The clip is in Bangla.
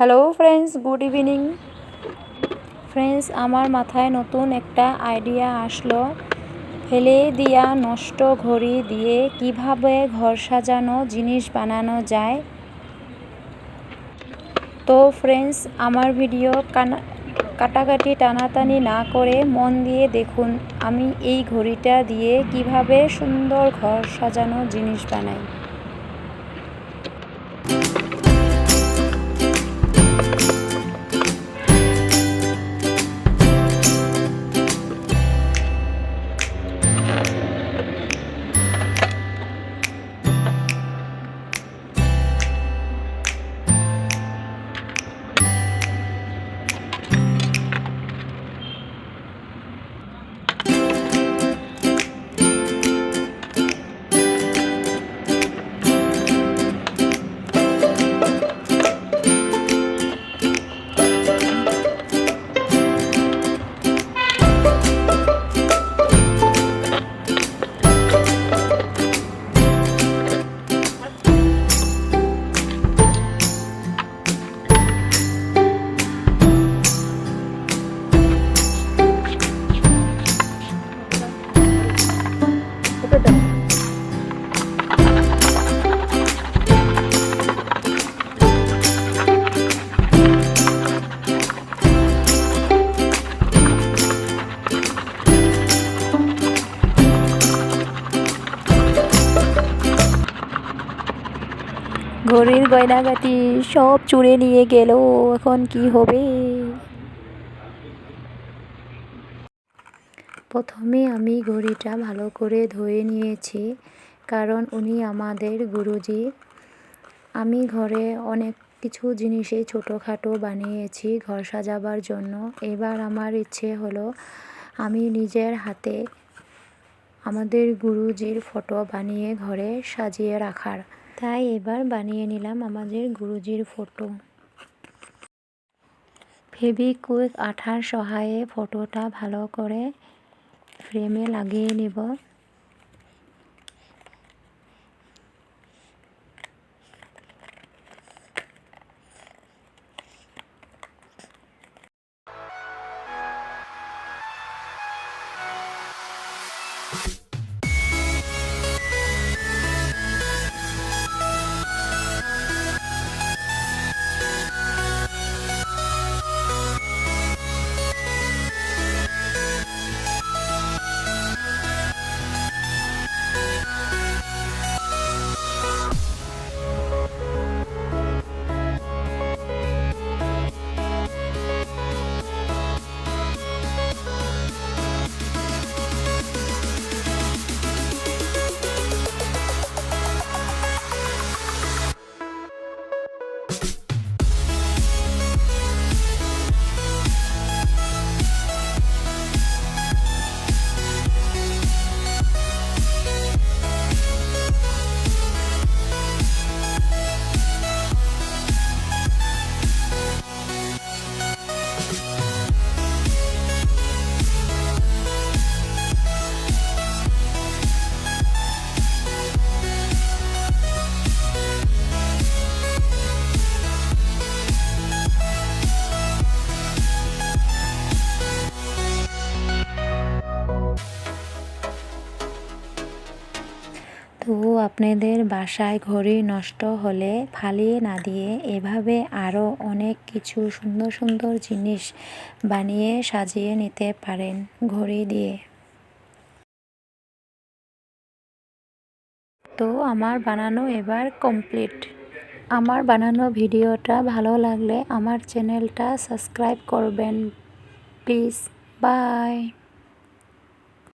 Hello friends, good evening. Friends, আমার মাথায় নতুন একটা আইডিয়া আসলো। ফেলে দেওয়া নষ্ট ঘড়ি দিয়ে কিভাবে ঘর সাজানো জিনিস বানানো যায়। তো ফ্রেন্ডস, আমার ভিডিও কাটাকাটি টানাটানি না করে মন দিয়ে দেখুন আমি এই ঘড়িটা দিয়ে কিভাবে সুন্দর ঘর সাজানো জিনিস বানাই। ঘড়ির গয়নাগাটি সব চুরে নিয়ে গেল, এখন কি হবে? প্রথমে আমি ঘড়িটা ভালো করে ধুয়ে নিয়েছি, কারণ উনি আমাদের গুরুজি। আমি ঘরে অনেক কিছু জিনিসে ছোটোখাটো বানিয়েছি ঘর সাজাবার জন্য। এবার আমার ইচ্ছে হলো আমি নিজের হাতে আমাদের গুরুজির ফটো বানিয়ে ঘরে সাজিয়ে রাখার। তাই এবার বানিয়ে নিলাম আমাদের গুরুজির ফটো। ফেভিকুইক আঠার সহায়ে ফটোটা ভালো করে ফ্রেমে লাগিয়ে নেব। তো আপনাদের বাসায় ঘড়ি নষ্ট হলে ফালিয়ে না দিয়ে এভাবে আরও অনেক কিছু সুন্দর সুন্দর জিনিস বানিয়ে সাজিয়ে নিতে পারেন ঘড়ি দিয়ে। তো আমার বানানো এবার কমপ্লিট। আমার বানানো ভিডিওটা ভালো লাগলে আমার চ্যানেলটা সাবস্ক্রাইব করবেন প্লিজ। বাই।